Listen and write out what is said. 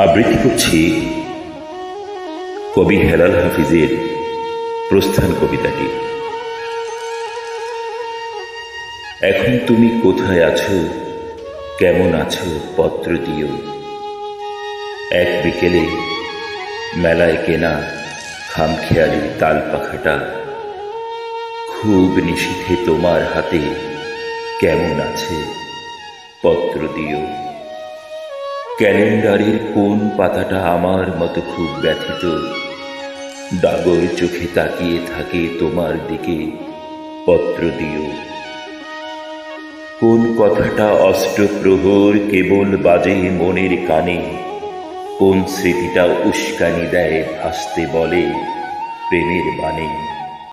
আবৃত্তি করছি কবি হেলাল হাফিজের প্রস্থান কবিতাটি। এখন তুমি কোথায় আছো, কেমন আছো পত্র দিও। এক বিকেলে মেলায় কেনা খামখেয়ালি তাল পাখাটা খুব নিশীথে তোমার হাতে কেমন আছে পত্র দিও। ক্যালেন্ডারের কোন পাতাটা আমার মতো খুব ব্যথিত, ডাগর চোখে তাকিয়ে থাকে তোমার দিকে পত্র দিও। কোন কথাটা অষ্টপ্রহর কেবল বাজে মনের কানে, কোন স্মৃতিটা উস্কানি দেয় ভাসতে বলে প্রেমের বাণে।